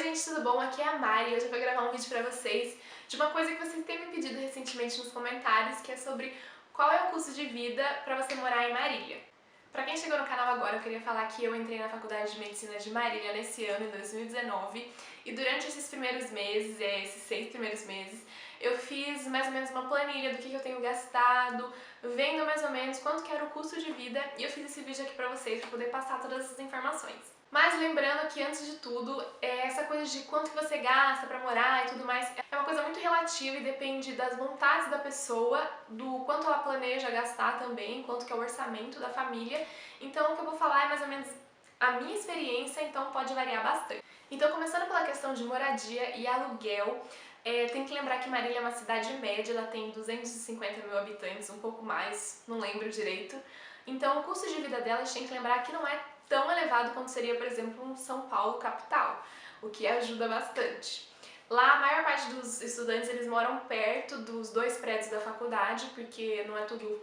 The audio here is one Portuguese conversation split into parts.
gente, tudo bom? Aqui é a Mari e hoje eu vou gravar um vídeo pra vocês de uma coisa que vocês têm me pedido recentemente nos comentários, que é sobre qual é o custo de vida pra você morar em Marília. Pra quem chegou no canal agora, eu queria falar que eu entrei na Faculdade de Medicina de Marília nesse ano, em 2019, e durante esses primeiros meses, esses 6 primeiros meses, eu fiz mais ou menos uma planilha do que eu tenho gastado, vendo mais ou menos quanto que era o custo de vida, e eu fiz esse vídeo aqui pra vocês, pra poder passar todas essas informações. Mas lembrando que, antes de tudo, essa coisa de quanto que você gasta pra morar e tudo mais é uma coisa muito relativa e depende das vontades da pessoa, do quanto ela planeja gastar também, quanto que é o orçamento da família. Então o que eu vou falar é mais ou menos a minha experiência, então pode variar bastante. Então, começando pela questão de moradia e aluguel, tem que lembrar que Marília é uma cidade média, ela tem 250 mil habitantes, um pouco mais, não lembro direito. Então o custo de vida dela, a gente tem que lembrar que não é tão elevado quanto seria, por exemplo, um São Paulo capital, o que ajuda bastante. Lá, a maior parte dos estudantes, eles moram perto dos 2 prédios da faculdade, porque não é tudo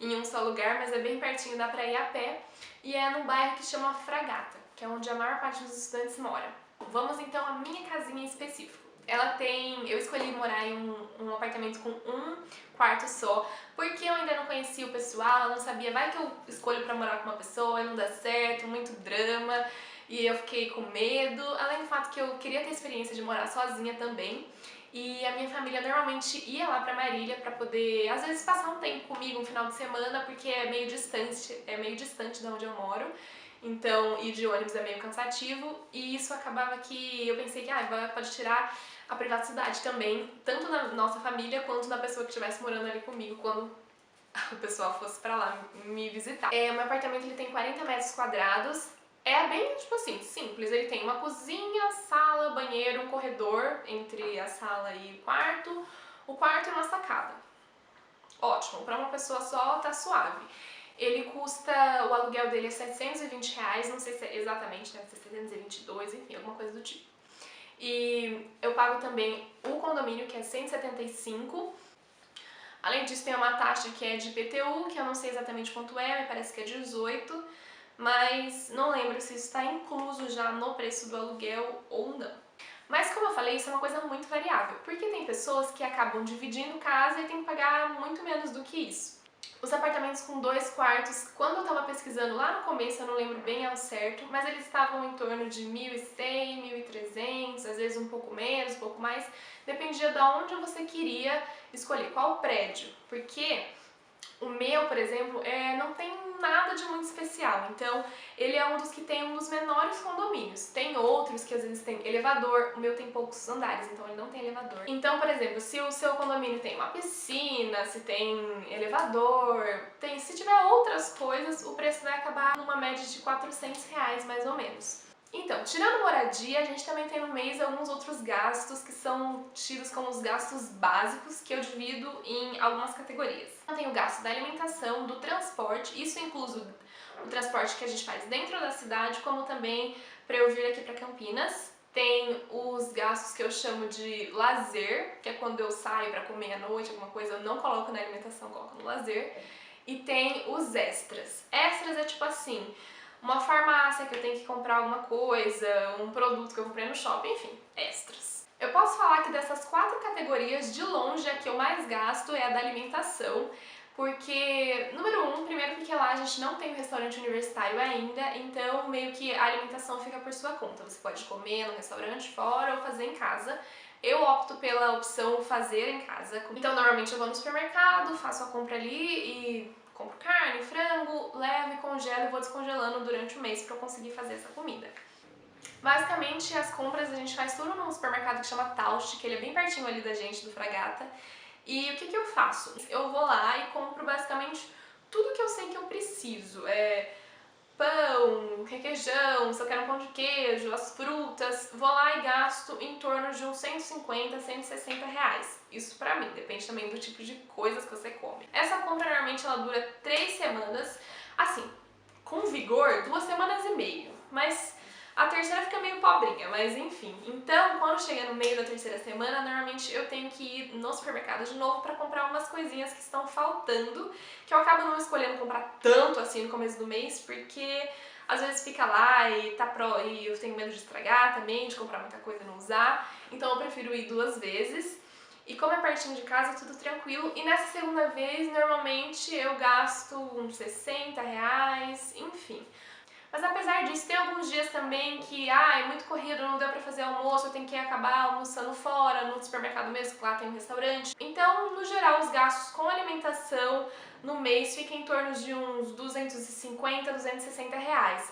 em um só lugar, mas é bem pertinho, dá pra ir a pé, e é num bairro que chama Fragata, que é onde a maior parte dos estudantes mora. Vamos então à minha casinha em específico. Eu escolhi morar em um apartamento com um quarto só, porque eu ainda não conhecia o pessoal, eu não sabia, vai que eu escolho pra morar com uma pessoa e não dá certo, muito drama, e eu fiquei com medo, além do fato que eu queria ter a experiência de morar sozinha também, e a minha família normalmente ia lá pra Marília pra poder, às vezes, passar um tempo comigo, um final de semana, porque é meio distante de onde eu moro. Então, ir de ônibus é meio cansativo, e isso acabava que eu pensei que pode tirar a privacidade também, tanto da nossa família quanto da pessoa que estivesse morando ali comigo quando o pessoal fosse pra lá me visitar. Meu apartamento, ele tem 40 metros quadrados, é bem, tipo assim, simples. Ele tem uma cozinha, sala, banheiro, um corredor entre a sala e o quarto é uma sacada. Ótimo, pra uma pessoa só tá suave. O aluguel dele é R$720, não sei se é exatamente, deve ser 722, enfim, alguma coisa do tipo. E eu pago também o condomínio, que é 175. Além disso, tem uma taxa que é de IPTU, que eu não sei exatamente quanto é, me parece que é 18, mas não lembro se isso está incluso já no preço do aluguel ou não. Mas, como eu falei, isso é uma coisa muito variável, porque tem pessoas que acabam dividindo casa e tem que pagar muito menos do que isso. Os apartamentos com 2 quartos, quando eu estava pesquisando lá no começo, eu não lembro bem ao certo, mas eles estavam em torno de 1.100, 1.300, às vezes um pouco menos, um pouco mais, dependia de onde você queria escolher, qual prédio, porque o meu, por exemplo, não tem nada de muito especial, então ele é um dos que tem um dos menores condomínios. Tem outros que às vezes tem elevador, o meu tem poucos andares, então ele não tem elevador. Então, por exemplo, se o seu condomínio tem uma piscina, se tem elevador, se tiver outras coisas, o preço vai acabar numa média de R$400 mais ou menos. Então, tirando moradia, a gente também tem no mês alguns outros gastos que são tidos como os gastos básicos, que eu divido em algumas categorias. Eu tenho o gasto da alimentação, do transporte, isso incluso o transporte que a gente faz dentro da cidade, como também para eu vir aqui para Campinas. Tem os gastos que eu chamo de lazer, que é quando eu saio para comer à noite, alguma coisa, eu não coloco na alimentação, coloco no lazer. E tem os extras. Extras é tipo assim, uma farmácia que eu tenho que comprar alguma coisa, um produto que eu comprei no shopping, enfim, extras. Eu posso falar que dessas 4 categorias, de longe, a que eu mais gasto é a da alimentação, porque, número 1, primeiro porque lá a gente não tem um restaurante universitário ainda, então meio que a alimentação fica por sua conta. Você pode comer no restaurante fora ou fazer em casa. Eu opto pela opção fazer em casa. Então, normalmente eu vou no supermercado, faço a compra ali e compro carne, frango, levo e congelo e vou descongelando durante o mês para eu conseguir fazer essa comida. Basicamente, as compras a gente faz tudo num supermercado que chama Taust, que ele é bem pertinho ali da gente, do Fragata. E o que eu faço? Eu vou lá e compro basicamente tudo que eu sei que eu preciso. Pão, requeijão, se eu quero um pão de queijo, as frutas, vou lá e gasto em torno de uns 150, 160 reais. Isso pra mim, depende também do tipo de coisas que você come. Essa compra normalmente ela dura 3 semanas, assim, com vigor, 2 semanas e meia, mas a terceira fica meio pobrinha, mas enfim. Então, quando chega no meio da terceira semana, normalmente eu tenho que ir no supermercado de novo pra comprar umas coisinhas que estão faltando, que eu acabo não escolhendo comprar tanto assim no começo do mês, porque às vezes fica lá e eu tenho medo de estragar também, de comprar muita coisa e não usar, então eu prefiro ir 2 vezes. E como é pertinho de casa, tudo tranquilo. E nessa segunda vez, normalmente eu gasto uns R$ 60, enfim. Mas apesar disso, tem alguns dias também que, é muito corrido, não deu pra fazer almoço, eu tenho que acabar almoçando fora, no supermercado mesmo, que lá tem um restaurante. Então, no geral, os gastos com alimentação no mês ficam em torno de uns R$ 250, R$ 260.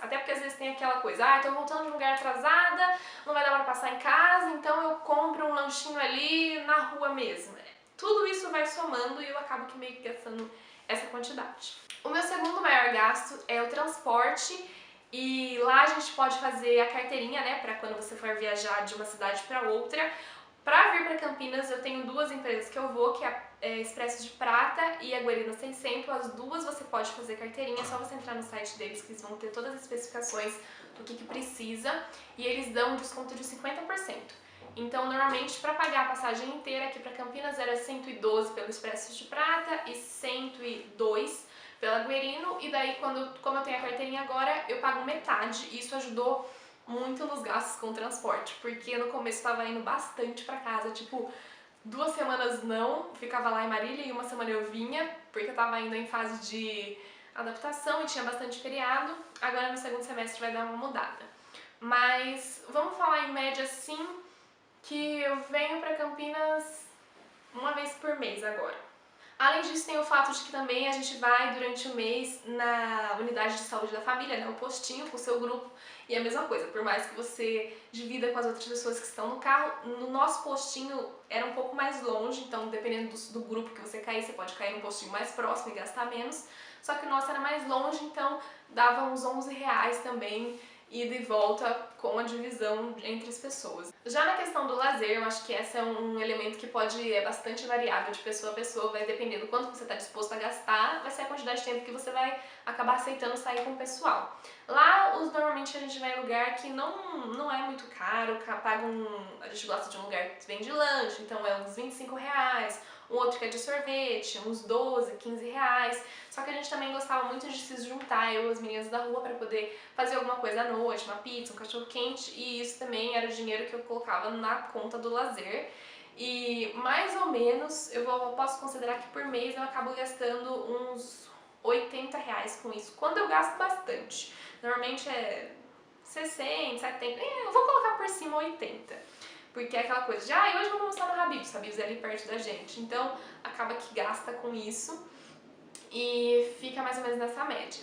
Até porque às vezes tem aquela coisa, tô voltando de um lugar atrasada, não vai dar pra passar em casa, então eu compro um lanchinho ali na rua mesmo. Tudo isso vai somando e eu acabo que meio que gastando essa quantidade. O meu segundo maior gasto é o transporte. E lá a gente pode fazer a carteirinha, né, para quando você for viajar de uma cidade para outra. Para vir para Campinas, eu tenho 2 empresas que eu vou, que é a Expresso de Prata e a Guarino Sem Centro. As duas você pode fazer carteirinha, é só você entrar no site deles que eles vão ter todas as especificações do que precisa e eles dão um desconto de 50%. Então, normalmente, para pagar a passagem inteira aqui para Campinas era 112 pelo Expresso de Prata e 102 pela Guerino, e daí como eu tenho a carteirinha agora, eu pago metade, e isso ajudou muito nos gastos com transporte, porque no começo estava indo bastante pra casa, tipo, 2 semanas não, ficava lá em Marília e 1 semana eu vinha, porque eu tava ainda em fase de adaptação e tinha bastante feriado. Agora no segundo semestre vai dar uma mudada. Mas vamos falar em média assim, que eu venho pra Campinas 1 vez por mês agora. Além disso, tem o fato de que também a gente vai durante o mês na unidade de saúde da família, né, o postinho com o seu grupo, e é a mesma coisa, por mais que você divida com as outras pessoas que estão no carro, no nosso postinho era um pouco mais longe, então dependendo do grupo que você cair, você pode cair num postinho mais próximo e gastar menos, só que o nosso era mais longe, então dava uns R$ 11 também, ida e volta com a divisão entre as pessoas. Já na questão do lazer, eu acho que esse é um elemento que é bastante variável de pessoa a pessoa, vai depender do quanto você está disposto a gastar, vai ser a quantidade de tempo que você vai acabar aceitando sair com o pessoal. Lá, normalmente a gente vai em lugar que não é muito caro, a gente gosta de um lugar que vende lanche, então é uns R$ 25, um outro que é de sorvete, uns 12, R$ 15. Só que a gente também gostava muito de se juntar, eu e as meninas da rua, para poder fazer alguma coisa à noite, uma pizza, um cachorro quente, e isso também era o dinheiro que eu colocava na conta do lazer. E mais ou menos, eu posso considerar que por mês eu acabo gastando uns R$ 80 com isso, quando eu gasto bastante. Normalmente é 60, 70, eu vou colocar por cima 80. Porque é aquela coisa de, hoje vamos almoçar no Habib's é ali perto da gente. Então, acaba que gasta com isso e fica mais ou menos nessa média.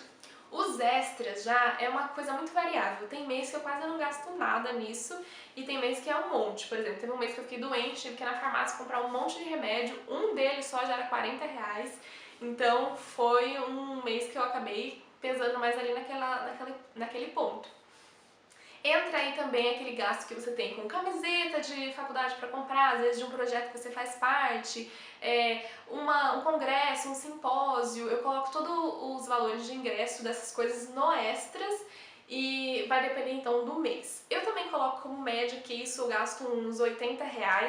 Os extras já é uma coisa muito variável. Tem mês que eu quase não gasto nada nisso e tem mês que é um monte. Por exemplo, teve um mês que eu fiquei doente, tive que ir na farmácia comprar um monte de remédio. Um deles só já era R$ 40. Então, foi um mês que eu acabei pesando mais ali naquele ponto. Entra aí também aquele gasto que você tem com camiseta de faculdade para comprar, às vezes de um projeto que você faz parte, um congresso, um simpósio. Eu coloco todos os valores de ingresso dessas coisas no extras e vai depender então do mês. Eu também coloco como média que isso eu gasto uns R$ 80,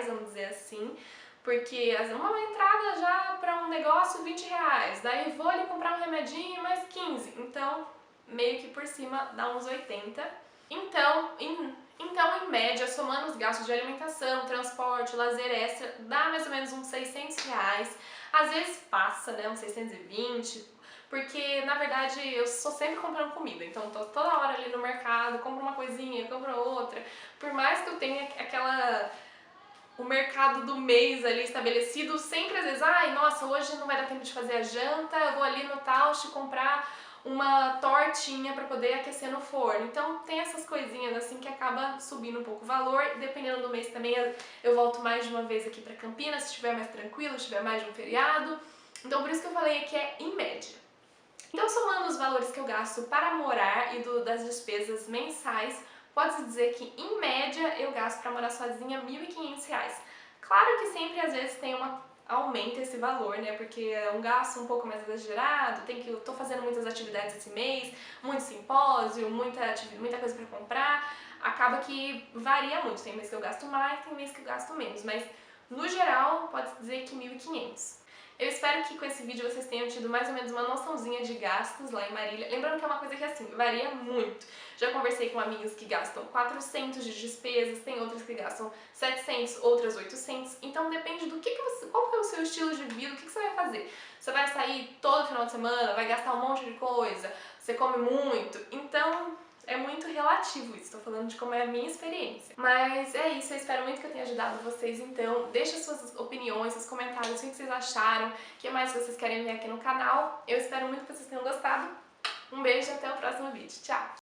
vamos dizer assim, porque uma entrada já para um negócio R$ 20, daí vou ali comprar um remedinho mais 15, então meio que por cima dá uns 80. Então, em média, somando os gastos de alimentação, transporte, lazer extra, dá mais ou menos uns R$ 600. Às vezes passa, né, uns 620, porque na verdade eu sou sempre comprando comida, então tô toda hora ali no mercado, compro uma coisinha, compro outra. Por mais que eu tenha o mercado do mês ali estabelecido, sempre às vezes, nossa, hoje não vai dar tempo de fazer a janta, eu vou ali no Tausch comprar uma tortinha para poder aquecer no forno. Então tem essas coisinhas assim que acaba subindo um pouco o valor. Dependendo do mês também eu volto mais de uma vez aqui para Campinas, se estiver mais tranquilo, se tiver mais de um feriado. Então por isso que eu falei que é em média. Então somando os valores que eu gasto para morar e das despesas mensais, pode-se dizer que em média eu gasto para morar sozinha R$ 1.500. Claro que sempre às vezes aumenta esse valor, né? Porque é um gasto um pouco mais exagerado, eu tô fazendo muitas atividades esse mês, muito simpósio, muita coisa para comprar, acaba que varia muito. Tem mês que eu gasto mais, tem mês que eu gasto menos, mas no geral pode-se dizer que 1.500. Eu espero que com esse vídeo vocês tenham tido mais ou menos uma noçãozinha de gastos lá em Marília. Lembrando que é uma coisa que, assim, varia muito. Já conversei com amigas que gastam 400 de despesas, tem outras que gastam 700, outras 800. Então depende do que você... Qual que é o seu estilo de vida, o que você vai fazer. Você vai sair todo final de semana, vai gastar um monte de coisa, você come muito. Então... é muito relativo isso, tô falando de como é a minha experiência. Mas é isso, eu espero muito que eu tenha ajudado vocês, então deixa suas opiniões, seus comentários, o que vocês acharam, o que mais vocês querem ver aqui no canal. Eu espero muito que vocês tenham gostado. Um beijo e até o próximo vídeo. Tchau!